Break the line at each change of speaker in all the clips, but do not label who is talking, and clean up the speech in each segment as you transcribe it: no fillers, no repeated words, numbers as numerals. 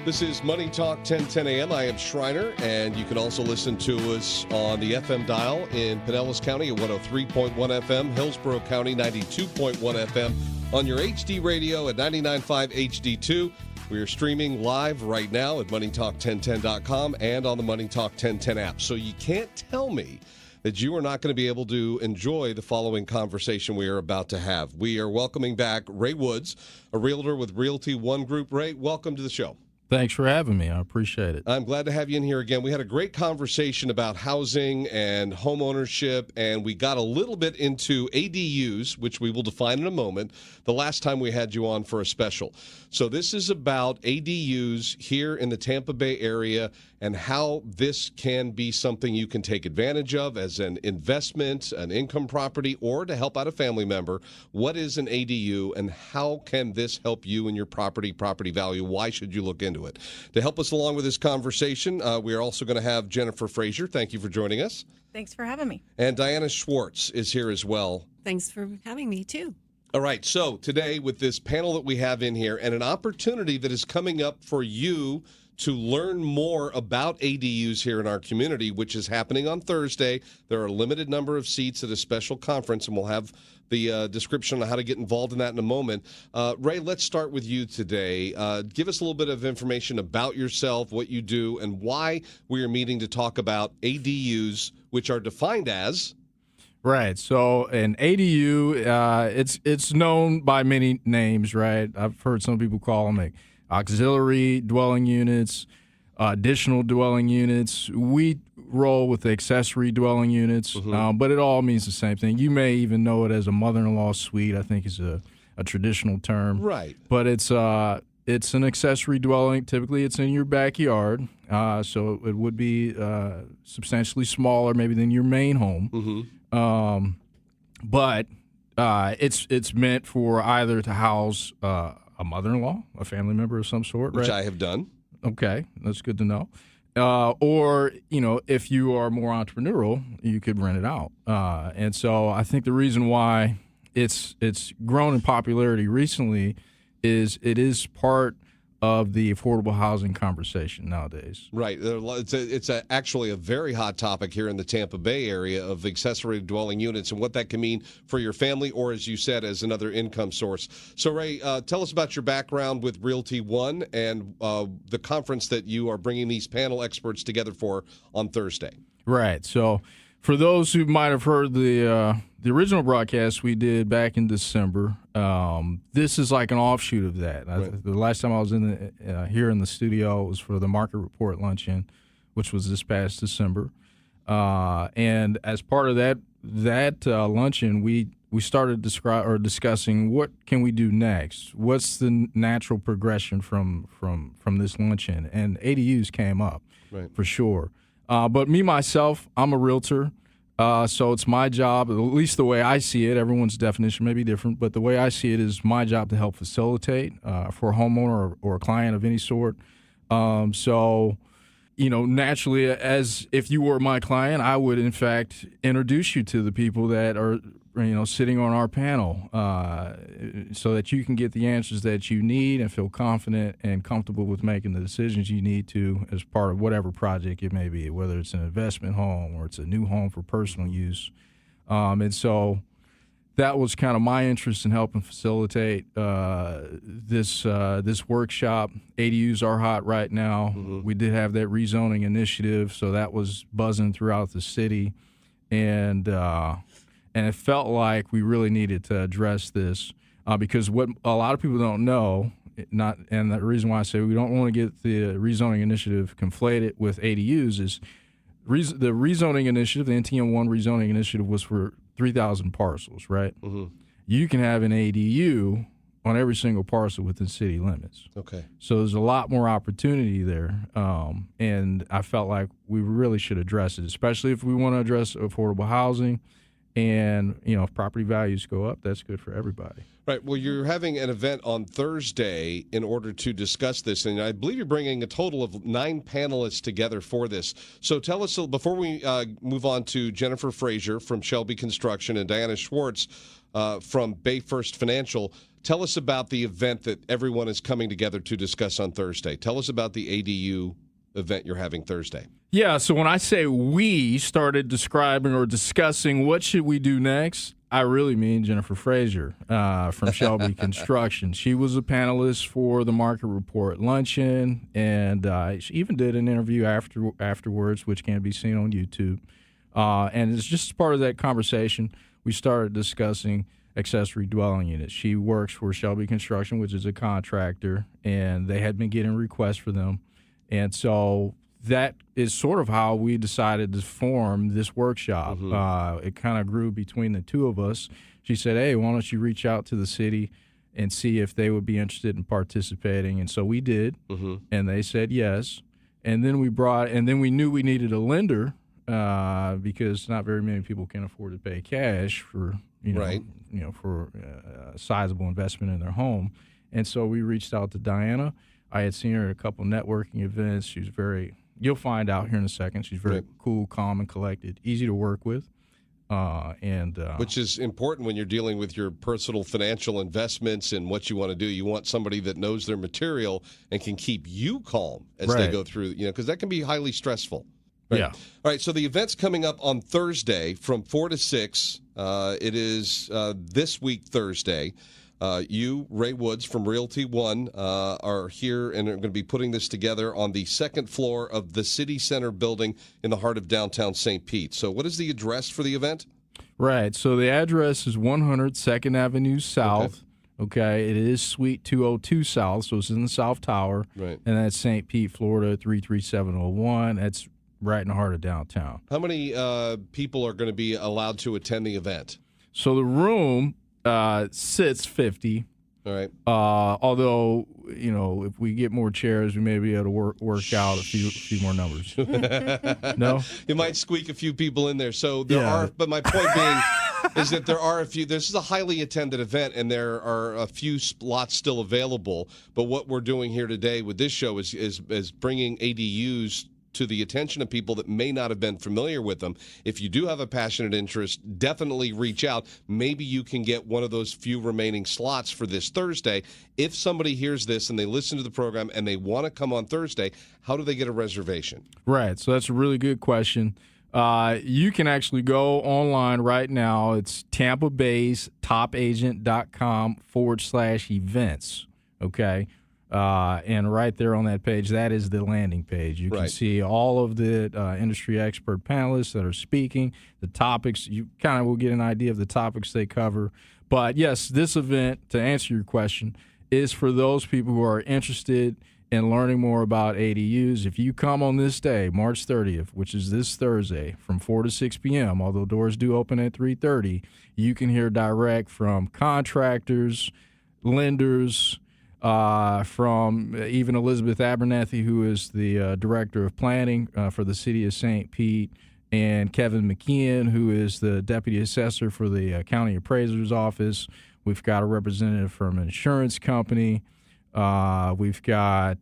This is Money Talk 1010 a.m. I am Schreiner, and you can also listen to us on the FM dial in Pinellas County at 103.1 FM, Hillsborough County 92.1 FM, on your HD radio at 99.5 HD2. We are streaming live right now at MoneyTalk1010.com and on the Money Talk 1010 app. So you can't tell me that you are not going to be able to enjoy the following conversation we are about to have. We are welcoming back Ray Woods, a realtor with Realty One Group. Ray, welcome to the show.
Thanks for having me. I appreciate it.
I'm glad to have you in here again. We had a great conversation about housing and home ownership, and we got a little bit into ADUs, which we will define in a moment, the last time we had you on for a special. So this is about ADUs here in the Tampa Bay area and how this can be something you can take advantage of as an investment, an income property, or to help out a family member. What is an ADU, and how can this help you in your property value? Why should you look into it? To help us along with this conversation, we are also going to have Jennifer Frazier. Thank you for joining us.
Thanks for having me.
And Diana Schwarz is here as well.
Thanks for having me, too.
All right, so today with this panel that we have in here and an opportunity that is coming up for you to learn more about ADUs here in our community, which is happening on Thursday. There are a limited number of seats at a special conference, and we'll have the description on how to get involved in that in a moment. Ray, let's start with you today. Give us a little bit of information about yourself, what you do, and why we are meeting to talk about ADUs, which are defined as...
Right. So an ADU, it's known by many names, right? I've heard some people call them like auxiliary dwelling units, additional dwelling units. We roll with the accessory dwelling units, but it all means the same thing. You may even know it as a mother-in-law suite, I think is a traditional term.
Right.
But it's an accessory dwelling. Typically, it's in your backyard, so it would be substantially smaller maybe than your main home. But it's meant for either to house a mother-in-law, a family member of some sort,
Which
right?
I have done.
Okay, that's good to know. Or, if you are more entrepreneurial, you could rent it out. And so I think the reason why it's grown in popularity recently is it is part of the affordable housing conversation nowadays.
Right. It's actually a very hot topic here in the Tampa Bay area of accessory dwelling units and what that can mean for your family or, as you said, as another income source. So, Ray, tell us about your background with Realty One and the conference that you are bringing these panel experts together for on Thursday. Right.
So for those who might have heard the original broadcast we did back in December, this is like an offshoot of that.
Right.
The last time I was here in the studio was for the Market Report Luncheon, which was this past December. And as part of that luncheon, we started discussing what can we do next. What's the natural progression from this luncheon? And ADUs came up,
right,
for sure. But me, myself, I'm a realtor, so it's my job, at least the way I see it, everyone's definition may be different, but the way I see it is my job to help facilitate for a homeowner or a client of any sort. So, naturally, as if you were my client, I would, in fact, introduce you to the people that are sitting on our panel so that you can get the answers that you need and feel confident and comfortable with making the decisions you need to as part of whatever project it may be, whether it's an investment home or it's a new home for personal use. And so that was kind of my interest in helping facilitate this workshop. ADUs are hot right now.
Mm-hmm.
We did have that rezoning initiative, so that was buzzing throughout the city. And it felt like we really needed to address this because what a lot of people don't know, and the reason why I say we don't want to get the rezoning initiative conflated with ADUs is the rezoning initiative, the NTM1 rezoning initiative was for 3,000 parcels, right?
Mm-hmm.
You can have an ADU on every single parcel within city limits.
Okay.
So there's a lot more opportunity there, and I felt like we really should address it, especially if we want to address affordable housing. And, if property values go up, that's good for everybody.
Right. Well, you're having an event on Thursday in order to discuss this, and I believe you're bringing a total of 9 panelists together for this. So tell us, before we move on to Jennifer Frazier from Shelby Construction and Diana Schwarz from BayFirst Financial, tell us about the event that everyone is coming together to discuss on Thursday. Tell us about the ADU event you're having Thursday.
Yeah, so when I say we started describing or discussing what should we do next, I really mean Jennifer Frazier from Shelby Construction. She was a panelist for the Market Report Luncheon, and she even did an interview afterwards, which can be seen on YouTube. And it's just part of that conversation, we started discussing accessory dwelling units. She works for Shelby Construction, which is a contractor, and they had been getting requests for them. And so that is sort of how we decided to form this workshop. It kind of grew between the two of us. She said, hey, why don't you reach out to the city and see if they would be interested in participating? And so we did, and they said yes. And then we knew we needed a lender because not very many people can afford to pay cash for, for a sizable investment in their home. And so we reached out to Diana. I had seen her at a couple networking events. She's you'll find out here in a second, she's very cool, calm, and collected, easy to work with. Which is important when you're dealing with your personal financial investments and what you want to do. You want somebody that knows their material and can keep you calm as they go through, because that can be highly stressful. Right? Yeah.
All right, so the event's coming up on Thursday from 4 to 6. It is this week, Thursday. You, Ray Woods from Realty One, are here and are going to be putting this together on the second floor of the City Center building in the heart of downtown St. Pete. So what is the address for the event?
Right. So the address is 100 2nd Avenue South. Okay. It is Suite 202 South, so it's in the South Tower.
Right.
And that's St. Pete, Florida, 33701. That's right in the heart of downtown.
How many people are going to be allowed to attend the event?
So the room sits 50.
All right.
Although, if we get more chairs, we may be able to work out a few more numbers. No?
You might squeak a few people in there. So there are, but my point being is that there are a few. This is a highly attended event, and there are a few slots still available. But what we're doing here today with this show is bringing ADUs to the attention of people that may not have been familiar with them. If you do have a passionate interest, definitely reach out. Maybe you can get one of those few remaining slots for this Thursday. If somebody hears this and they listen to the program and they want to come on Thursday, how do they get a reservation?
Right. So that's a really good question. You can actually go online right now. It's Tampa Bay's topagent.com/events. Okay. And right there on that page, that is the landing page. You can see all of the industry expert panelists that are speaking, the topics. You kind of will get an idea of the topics they cover. But, yes, this event, to answer your question, is for those people who are interested in learning more about ADUs. If you come on this day, March 30th, which is this Thursday, from 4 to 6 p.m., although doors do open at 3:30, you can hear direct from contractors, lenders, from even Elizabeth Abernathy, who is the director of planning for the city of St. Pete, and Kevin McKeon, who is the deputy assessor for the county appraiser's office. We've got a representative from an insurance company. We've got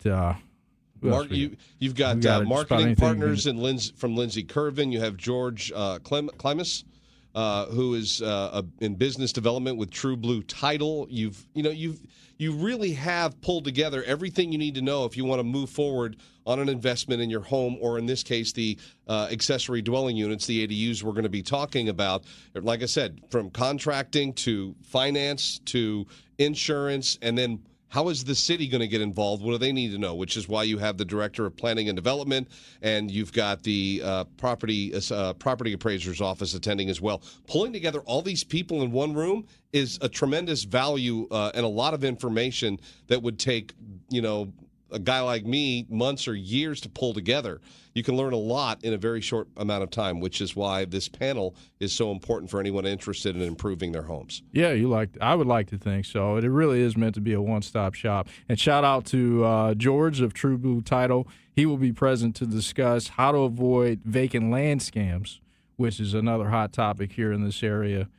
you've got marketing partners and from Lindsay Curvin. You have George Klimas, who is in business development with True Blue Title. You really have pulled together everything you need to know if you want to move forward on an investment in your home, or in this case, the accessory dwelling units, the ADUs we're going to be talking about. Like I said, from contracting to finance to insurance, and then how is the city going to get involved? What do they need to know? Which is why you have the director of planning and development, and you've got the property appraiser's office attending as well. Pulling together all these people in one room is a tremendous value and a lot of information that would take, a guy like me months or years to pull together. You can learn a lot in a very short amount of time, which is why this panel is so important for anyone interested in improving their homes.
Yeah, I would like to think so. It really is meant to be a one-stop shop. And shout out to George of True Blue Title. He will be present to discuss how to avoid vacant land scams, which is another hot topic here in this area.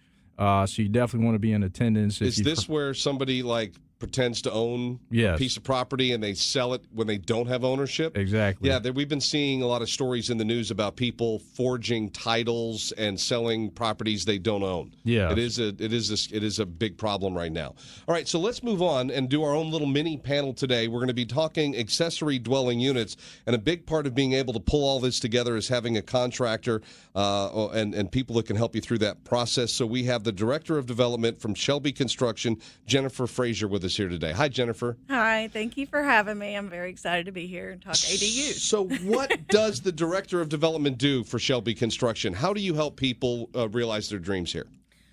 So you definitely want to be in attendance.
Is this where somebody like pretends to own a piece of property and they sell it when they don't have ownership?
Exactly.
Yeah, we've been seeing a lot of stories in the news about people forging titles and selling properties they don't own.
Yeah,
it is a big problem right now. All right, so let's move on and do our own little mini panel today. We're going to be talking accessory dwelling units, and a big part of being able to pull all this together is having a contractor and people that can help you through that process. So we have the Director of Development from Shelby Construction, Jennifer Frazier, with us here today. Hi, Jennifer.
Hi, thank you for having me. I'm very excited to be here and talk ADUs.
So what does the Director of Development do for Shelby Construction? How do you help people realize their dreams here?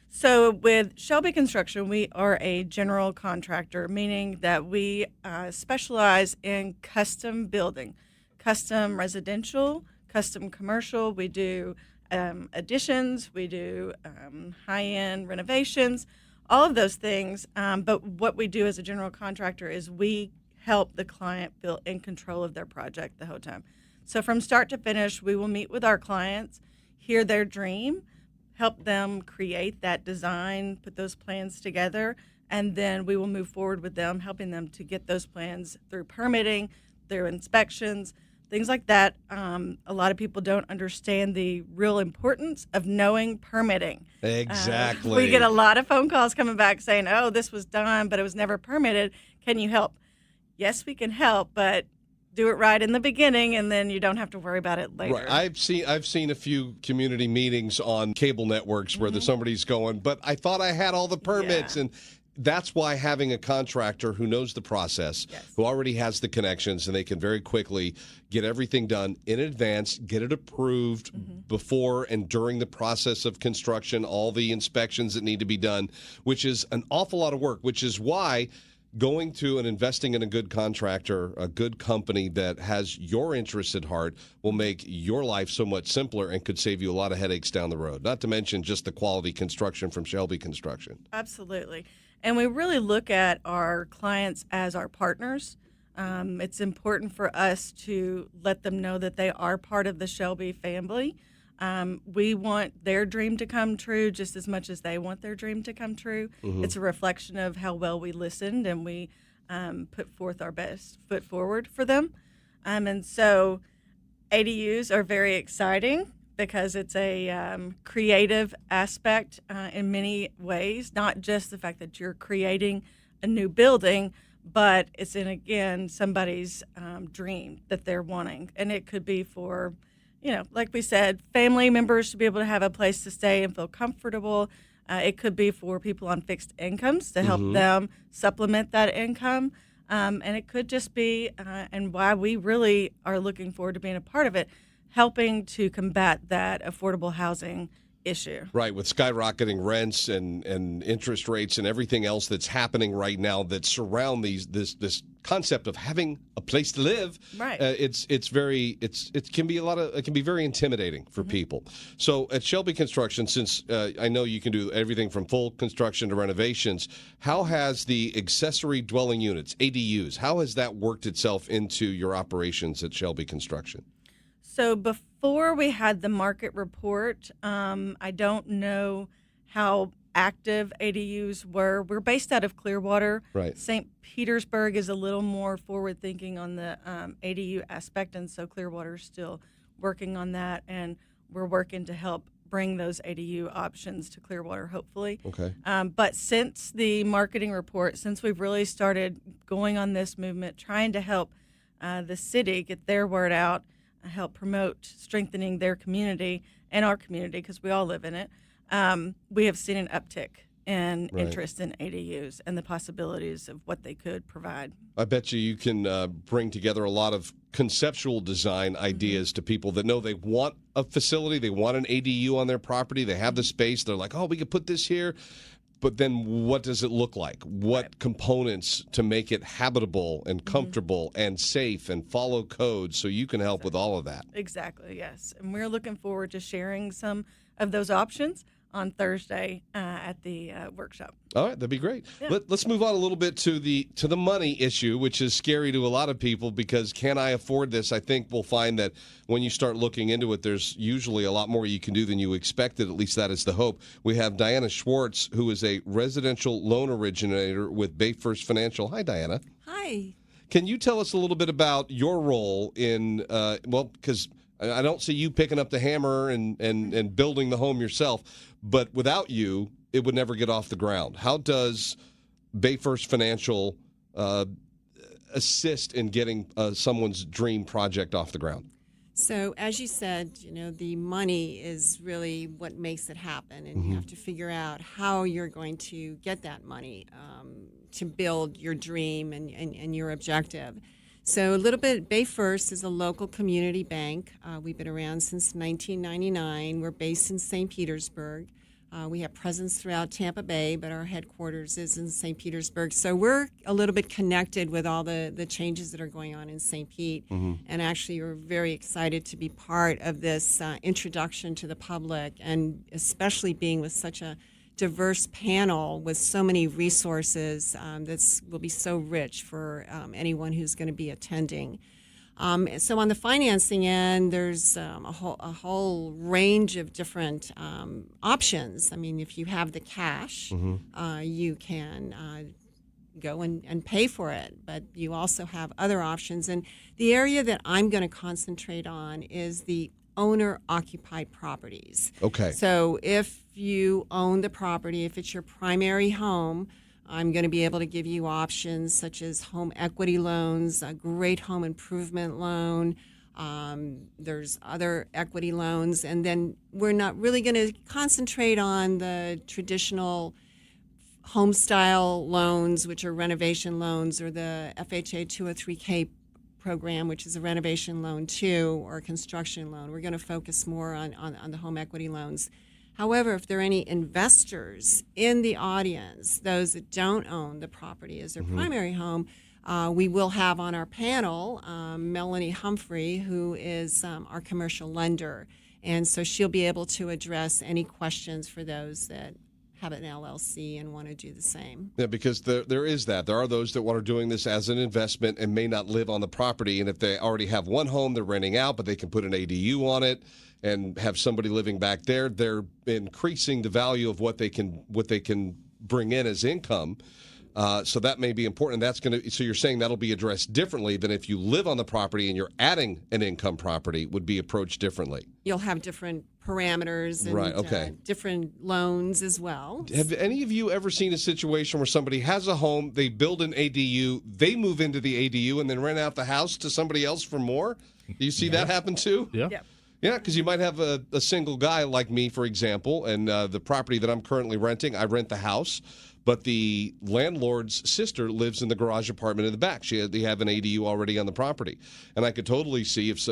So with Shelby Construction, we are a general contractor, meaning that we specialize in custom building, custom residential, custom commercial. We do additions, we do high-end renovations, all of those things. But what we do as a general contractor is we help the client feel in control of their project the whole time. So from start to finish, we will meet with our clients, hear their dream, help them create that design, put those plans together, and then we will move forward with them, helping them to get those plans through permitting, through inspections, things like that. A lot of people don't understand the real importance of knowing permitting.
Exactly.
We get a lot of phone calls coming back saying, oh, this was done, but it was never permitted. Can you help? Yes, we can help, but do it right in the beginning, and then you don't have to worry about it later.
Right. I've seen a few community meetings on cable networks where somebody's going, but I thought I had all the permits.
Yeah.
And that's why having a contractor who knows the process, who already has the connections, and they can very quickly get everything done in advance, get it approved before and during the process of construction, all the inspections that need to be done, which is an awful lot of work, which is why going to and investing in a good contractor, a good company that has your interests at heart, will make your life so much simpler and could save you a lot of headaches down the road. Not to mention just the quality construction from Shelby Construction.
Absolutely. And we really look at our clients as our partners. It's important for us to let them know that they are part of the Shelby family. We want their dream to come true just as much as they want their dream to come true. It's a reflection of how well we listened and we put forth our best foot forward for them. And so ADUs are very exciting because it's a creative aspect in many ways, not just the fact that you're creating a new building, but it's in, again, somebody's dream that they're wanting. And it could be for, like we said, family members to be able to have a place to stay and feel comfortable. It could be for people on fixed incomes to help them supplement that income. And it could just be, and why we really are looking forward to being a part of it, helping to combat that affordable housing issue.
Right, with skyrocketing rents and interest rates and everything else that's happening right now that surround this concept of having a place to live.
Right.
It can be very intimidating for people. So at Shelby Construction, since I know you can do everything from full construction to renovations, how has the accessory dwelling units, ADUs, how has that worked itself into your operations at Shelby Construction?
So before we had the market report, I don't know how active ADUs were. We're based out of Clearwater.
Right.
St. Petersburg is a little more forward-thinking on the ADU aspect, and so Clearwater's still working on that, and we're working to help bring those ADU options to Clearwater, hopefully.
Okay.
But since the marketing report, since we've really started going on this movement, trying to help the city get their word out, help promote strengthening their community and our community, because we all live in it, we have seen an uptick in interest in ADUs and the possibilities of what they could provide.
I bet you can bring together a lot of conceptual design ideas to people that know they want a facility, they want an ADU on their property, they have the space, they're like, oh, we could put this here. But then what does it look like? What components to make it habitable and comfortable and safe and follow code, so you can help with all of that?
Exactly, yes. And we're looking forward to sharing some of those options on Thursday at the workshop.
All right, that'd be great.
Yeah.
Let's move on a little bit to the money issue, which is scary to a lot of people because can I afford this? I think we'll find that when you start looking into it, there's usually a lot more you can do than you expected. At least that is the hope. We have Diana Schwarz, who is a residential loan originator with BayFirst Financial. Hi, Diana.
Hi.
Can you tell us a little bit about your role in, because I don't see you picking up the hammer and building the home yourself, but without you, it would never get off the ground. How does BayFirst Financial assist in getting someone's dream project off the ground?
So as you said, the money is really what makes it happen, and you have to figure out how you're going to get that money to build your dream and your objective. So a little bit, BayFirst is a local community bank. We've been around since 1999. We're based in St. Petersburg. We have presence throughout Tampa Bay, but our headquarters is in St. Petersburg. So we're a little bit connected with all the changes that are going on in St. Pete. And actually, we're very excited to be part of this introduction to the public, and especially being with such a diverse panel with so many resources that will be so rich for anyone who's going to be attending. So on the financing end, there's a whole range of different options. I mean, if you have the cash, you can go and pay for it, but you also have other options. And the area that I'm going to concentrate on is the owner-occupied properties.
Okay.
So if you own the property, if it's your primary home, I'm going to be able to give you options such as home equity loans, a great home improvement loan. There's other equity loans. And then we're not really going to concentrate on the traditional home style loans, which are renovation loans, or the FHA 203K program, which is a renovation loan too, or a construction loan. We're going to focus more on the home equity loans. However, if there are any investors in the audience, those that don't own the property as their primary home, we will have on our panel Melanie Humphrey, who is our commercial lender. And so she'll be able to address any questions for those that have an LLC and want to do the same.
Yeah, because there is that. There are those that are doing this as an investment and may not live on the property. And if they already have one home they're renting out, but they can put an ADU on it and have somebody living back there, they're increasing the value of what they can bring in as income. So that may be important. That's so you're saying that'll be addressed differently than if you live on the property and you're adding an income property would be approached differently.
You'll have different parameters and
right, okay.
Different loans as well.
Have any of you ever seen a situation where somebody has a home, they build an ADU, they move into the ADU and then rent out the house to somebody else for more? Do you see that happen too?
Yeah.
Yep.
Yeah, because you might have a single guy like me, for example, and the property that I'm currently renting, I rent the house, but the landlord's sister lives in the garage apartment in the back. They have an ADU already on the property. And I could totally see if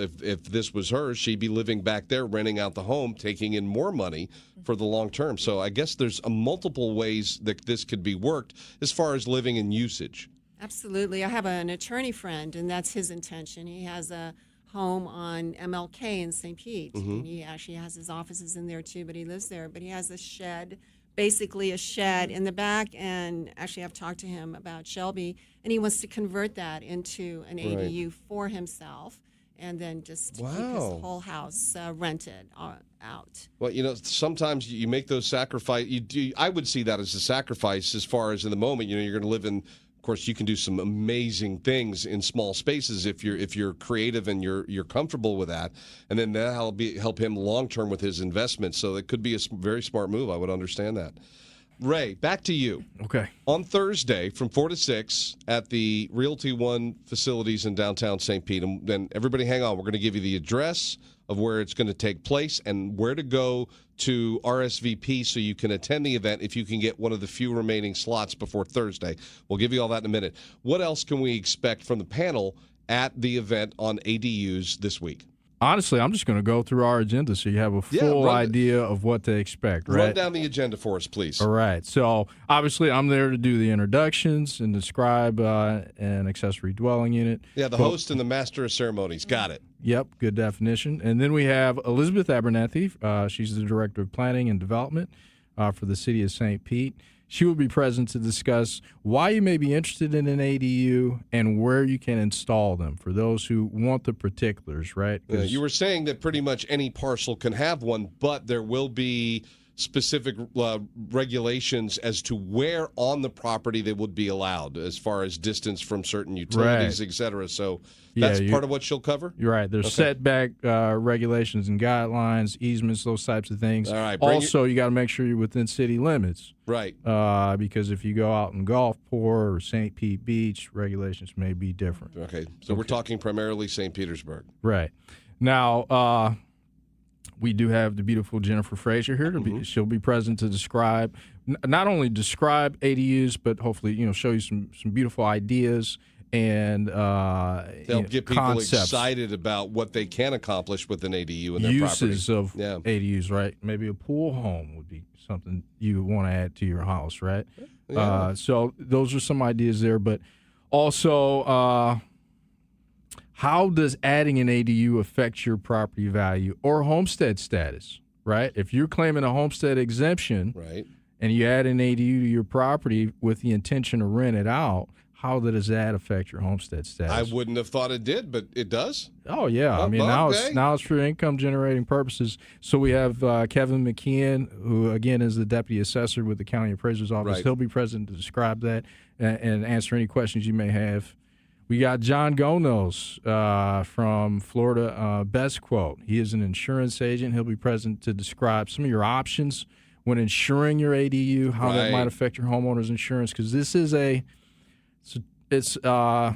this was her, she'd be living back there, renting out the home, taking in more money for the long term. So I guess there's multiple ways that this could be worked as far as living and usage.
Absolutely. I have an attorney friend, and that's his intention. He has a home on MLK in St. Pete. And he actually has his offices in there too, but he lives there. But he has a shed, basically a shed in the back. And actually I've talked to him about Shelby, and he wants to convert that into an ADU for himself and then just keep his whole house rented out.
Well, sometimes you make those sacrifices. I would see that as a sacrifice as far as in the moment, you're going to live in. Of course, you can do some amazing things in small spaces if you're creative and you're comfortable with that, and then that'll help him long term with his investment. So it could be a very smart move. I would understand that. Ray, back to you.
Okay.
On Thursday from 4 to 6 at the Realty One facilities in downtown St. Pete, and then everybody hang on. We're going to give you the address of where it's going to take place and where to go to RSVP so you can attend the event if you can get one of the few remaining slots before Thursday. We'll give you all that in a minute. What else can we expect from the panel at the event on ADUs this week?
Honestly, I'm just going to go through our agenda so you have a full idea of what to expect. Right?
Run down the agenda for us, please.
All right. So, obviously, I'm there to do the introductions and describe an accessory dwelling unit.
Yeah, the host and the master of ceremonies. Got it.
Yep, good definition. And then we have Elizabeth Abernathy. She's the Director of Planning and Development. for the city of St. Pete. She will be present to discuss why you may be interested in an ADU and where you can install them for those who want the particulars, right?
You were saying that pretty much any parcel can have one, but there will be specific regulations as to where on the property they would be allowed as far as distance from certain utilities, et cetera. So that's part of what she'll cover?
You're right. There's setback regulations and guidelines, easements, those types of things.
All right.
Also, you got to make sure you're within city limits.
Right.
Because if you go out in Gulfport or St. Pete Beach, regulations may be different.
Okay. So we're talking primarily St. Petersburg.
Right. Now, we do have the beautiful Jennifer Frazier here. She'll be present to describe, not only describe ADUs, but hopefully, show you some beautiful ideas and
they'll get people
concepts.
Excited about what they can accomplish with an ADU in their
uses
property.
of ADUs, right? Maybe a pool home would be something you would want to add to your house, right?
Yeah.
So those are some ideas there, but also how does adding an ADU affect your property value or homestead status, right? If you're claiming a homestead exemption
right,
and you add an ADU to your property with the intention to rent it out, how does that affect your homestead status?
I wouldn't have thought it did, but it does.
Oh, yeah. I mean, now it's for income-generating purposes. So we have Kevin McKeon, who, again, is the deputy assessor with the county appraiser's office.
Right.
He'll be present to describe that and answer any questions you may have. We got John Gonos from Florida Best Quote. He is an insurance agent. He'll be present to describe some of your options when insuring your ADU, how that might affect your homeowner's insurance, because this is it's a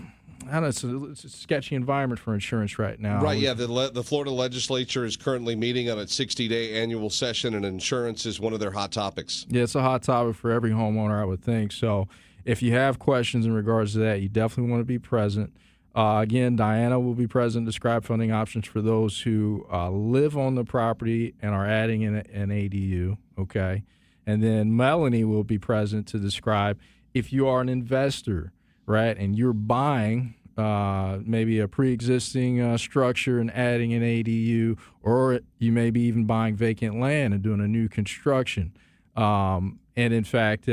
sketchy environment for insurance right now.
Right, yeah. The Florida legislature is currently meeting on its 60-day annual session, and insurance is one of their hot topics.
Yeah, it's a hot topic for every homeowner, I would think. So if you have questions in regards to that, you definitely want to be present. Again, Diana will be present to describe funding options for those who live on the property and are adding an ADU, okay? And then Melanie will be present to describe if you are an investor, right, and you're buying maybe a pre-existing structure and adding an ADU, or you may be even buying vacant land and doing a new construction. And in fact,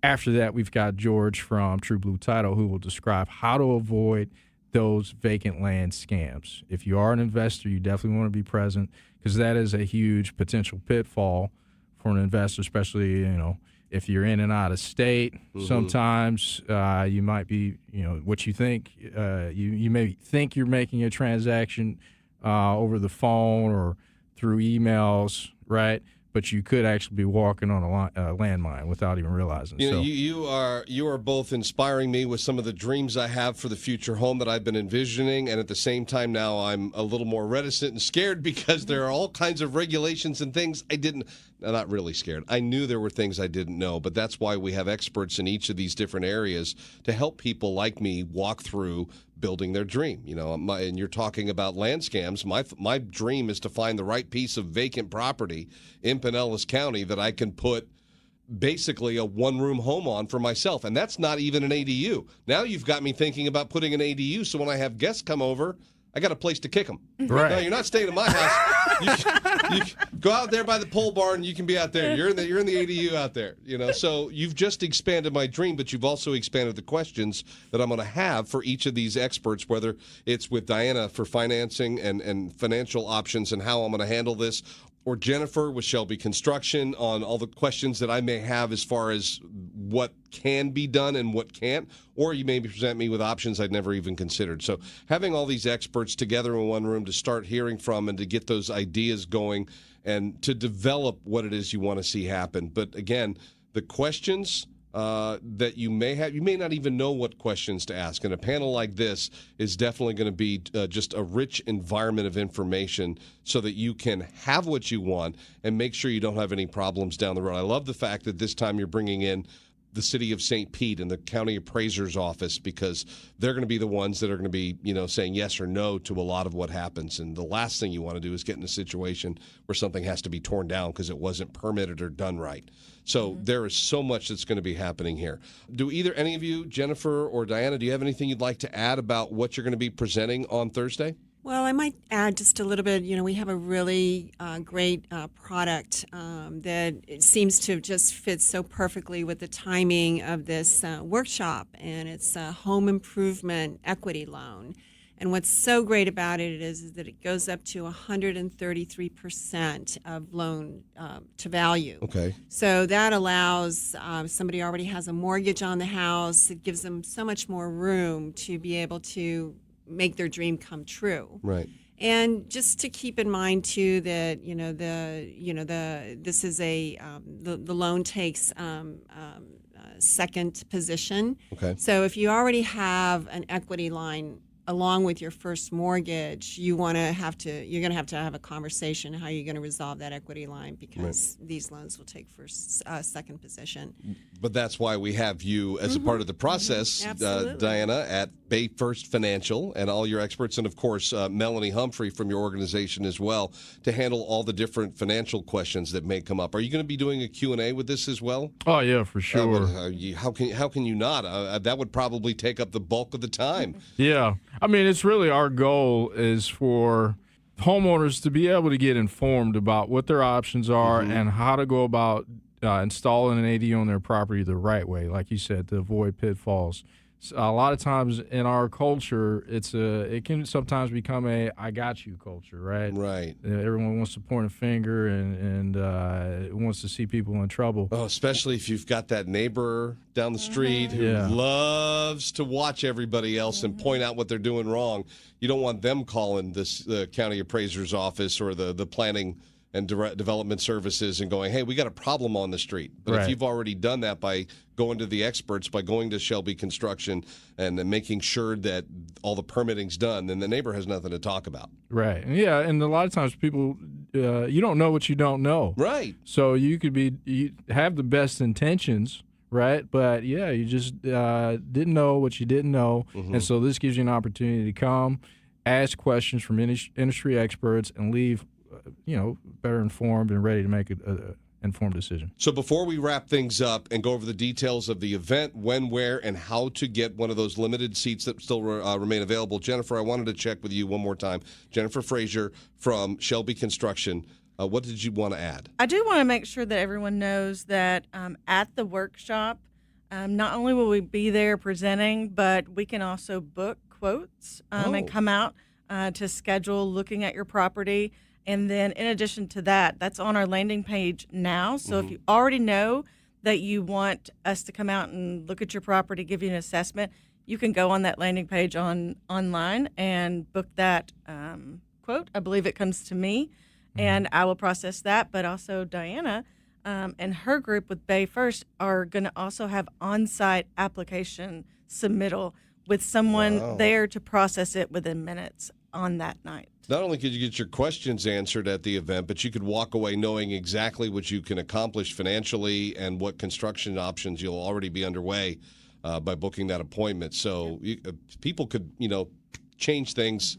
after that, we've got George from True Blue Title who will describe how to avoid those vacant land scams. If you are an investor, you definitely want to be present because that is a huge potential pitfall for an investor, especially, if you're in and out of state. Mm-hmm. Sometimes you might be, what you think, you may think you're making a transaction over the phone or through emails, right? But you could actually be walking on a landmine without even realizing.
You are both inspiring me with some of the dreams I have for the future home that I've been envisioning, and at the same time now I'm a little more reticent and scared because there are all kinds of regulations and things not really scared. I knew there were things I didn't know, but that's why we have experts in each of these different areas to help people like me walk through building their dream. And you're talking about land scams. My dream is to find the right piece of vacant property in Pinellas County that I can put basically a one-room home on for myself. And that's not even an ADU. Now you've got me thinking about putting an ADU so when I have guests come over, I got a place to kick them.
Right.
No, you're not staying at my house. You go out there by the pole barn. You can be out there. You're in the ADU out there. So you've just expanded my dream, but you've also expanded the questions that I'm going to have for each of these experts, whether it's with Diana for financing and financial options and how I'm going to handle this, or Jennifer with Shelby Construction on all the questions that I may have as far as what can be done and what can't, or you maybe present me with options I'd never even considered. So having all these experts together in one room to start hearing from and to get those ideas going and to develop what it is you want to see happen. But again, the questions that you may have, you may not even know what questions to ask. And a panel like this is definitely going to be just a rich environment of information so that you can have what you want and make sure you don't have any problems down the road. I love the fact that this time you're bringing in the city of St. Pete and the county appraiser's office because they're going to be the ones that are going to be, saying yes or no to a lot of what happens. And the last thing you want to do is get in a situation where something has to be torn down because it wasn't permitted or done right. So there is so much that's going to be happening here. Do either any of you, Jennifer or Diana, do you have anything you'd like to add about what you're going to be presenting on Thursday?
Well, I might add just a little bit. We have a really great product that it seems to just fit so perfectly with the timing of this workshop, and it's a home improvement equity loan. And what's so great about it is that it goes up to 133% of loan to value.
Okay.
So that allows somebody already has a mortgage on the house. It gives them so much more room to be able to make their dream come true.
Right.
And just to keep in mind too that this is the loan takes second position.
Okay.
So if you already have an equity line along with your first mortgage, you're going to have to have a conversation how you're going to resolve that equity line, because these loans will take second position.
But that's why we have you as a part of the process, Diana, at BayFirst Financial, and all your experts, and of course Melanie Humphrey from your organization as well, to handle all the different financial questions that may come up. Are you going to be doing a Q&A with this as well?
Oh yeah, for sure.
How can you not? That would probably take up the bulk of the time.
Yeah. I mean, it's really our goal is for homeowners to be able to get informed about what their options are and how to go about installing an ADU on their property the right way, like you said, to avoid pitfalls. So a lot of times in our culture, it can sometimes become a "I got you" culture, right?
Right.
Everyone wants to point a finger and wants to see people in trouble.
Oh, especially if you've got that neighbor down the street who loves to watch everybody else and point out what they're doing wrong. You don't want them calling the county appraiser's office or the planning and development services and going, hey, we got a problem on the street. But if you've already done that by going to the experts, by going to Shelby Construction and making sure that all the permitting's done, then the neighbor has nothing to talk about.
Right. Yeah, and a lot of times people, you don't know what you don't know.
Right.
So you have the best intentions, right? But, yeah, you just didn't know what you didn't know. And so this gives you an opportunity to come, ask questions from industry experts, and leave better informed and ready to make an informed decision.
So before we wrap things up and go over the details of the event, when, where, and how to get one of those limited seats that still remain available, Jennifer, I wanted to check with you one more time. Jennifer Frazier from Shelby Construction. What did you want to add?
I do want to make sure that everyone knows that at the workshop, not only will we be there presenting, but we can also book quotes and come out to schedule looking at your property. And then in addition to that, that's on our landing page now. So if you already know that you want us to come out and look at your property, give you an assessment, you can go on that landing page online and book that quote. I believe it comes to me, and I will process that. But also Diana and her group with BayFirst are going to also have on-site application submittal with someone there to process it within minutes on that night.
Not only could you get your questions answered at the event, but you could walk away knowing exactly what you can accomplish financially and what construction options you'll already be underway by booking that appointment. So people could, change things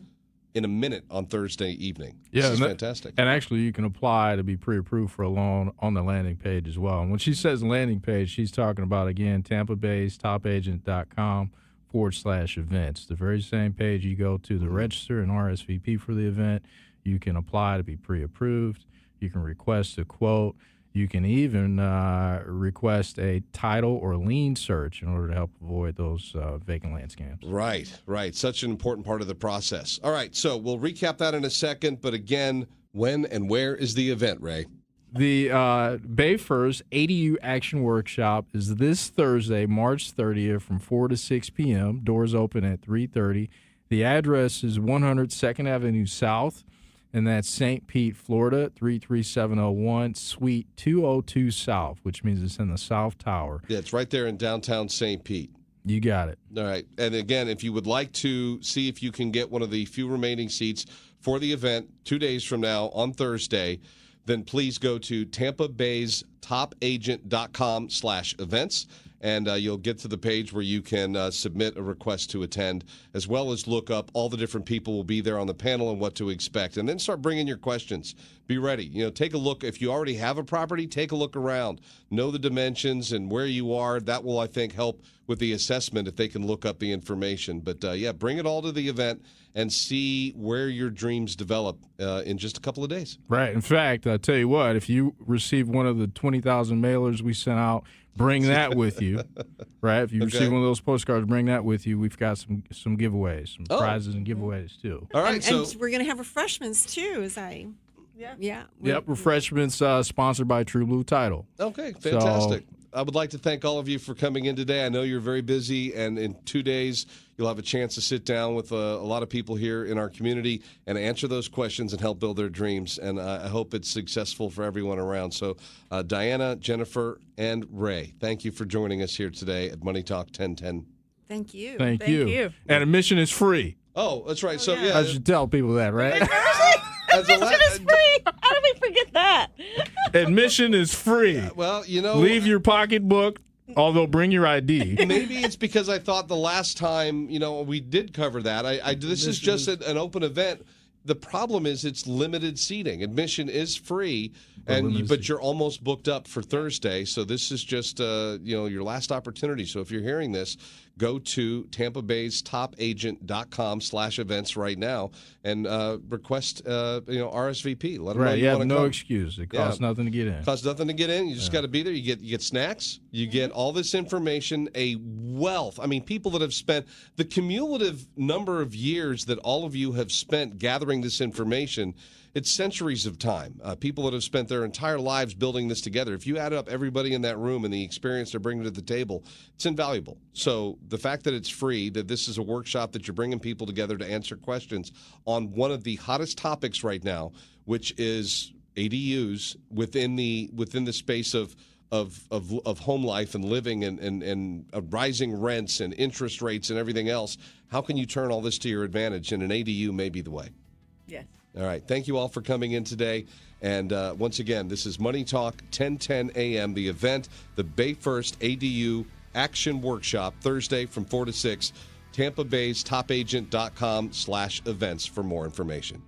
in a minute on Thursday evening.
Yeah,
this is fantastic.
And actually, you can apply to be pre-approved for a loan on the landing page as well. And when she says landing page, she's talking about, again, Tampa-based topagent.com/events. The very same page you go to register and RSVP for the event. You can apply to be pre-approved. You can request a quote. You can even request a title or lien search in order to help avoid those vacant land scams.
Right. Such an important part of the process. All right, so we'll recap that in a second. But again, when and where is the event, Ray?
The BayFirst ADU Action Workshop is this Thursday, March 30th from 4 to 6 p.m. Doors open at 3:30. The address is 100 2nd Avenue South, and that's St. Pete, Florida, 33701, Suite 202 South, which means it's in the South Tower.
Yeah, it's right there in downtown St. Pete.
You got it.
All right. And again, if you would like to see if you can get one of the few remaining seats for the event 2 days from now on Thursday, then please go to Tampa Bay's topagent.com/events. And you'll get to the page where you can submit a request to attend, as well as look up all the different people will be there on the panel and what to expect. And then start bringing your questions. Be ready. Take a look. If you already have a property, take a look around. Know the dimensions and where you are. That will, I think, help with the assessment if they can look up the information. But, bring it all to the event and see where your dreams develop in just a couple of days.
Right. In fact, I tell you what, if you receive one of the 20,000 mailers we sent out, bring that with you, right? If you receive one of those postcards, bring that with you. We've got some giveaways, some prizes and giveaways, too.
All right.
And we're going to have refreshments, too,
Yep, refreshments sponsored by True Blue Title.
Okay, fantastic. I would like to thank all of you for coming in today. I know you're very busy, and in 2 days, you'll have a chance to sit down with a lot of people here in our community and answer those questions and help build their dreams. And I hope it's successful for everyone around. So, Diana, Jennifer, and Ray, thank you for joining us here today at Money Talk 1010.
Thank you.
Thank you. And admission is free.
Oh, that's right. So,
I should tell people that, right?
Admission is free. How did we forget that?
Admission is free.
Well,
leave your pocketbook, although bring your ID.
Maybe it's because I thought the last time, we did cover that. This is just an open event. The problem is it's limited seating. Admission is free, but you're almost booked up for Thursday. So this is just your last opportunity. So if you're hearing this, go to Tampa Bay's topagent.com/events right now and request RSVP. Let them know you want to
no
come.
excuse. It costs nothing to get in.
Costs nothing to get in. You just got to be there. You get snacks. You get all this information, a wealth. I mean, people that have spent the cumulative number of years that all of you have spent gathering this information. It's centuries of time. People that have spent their entire lives building this together. If you add up everybody in that room and the experience they're bringing to the table, it's invaluable. So the fact that it's free, that this is a workshop that you're bringing people together to answer questions on one of the hottest topics right now, which is ADUs within the space of home life and living and rising rents and interest rates and everything else. How can you turn all this to your advantage? And an ADU may be the way.
Yes.
All right. Thank you all for coming in today. And once again, this is Money Talk, 10:10 a.m., the event, the BayFirst ADU Action Workshop, Thursday from 4 to 6, Tampa Bay's topagent.com/events for more information.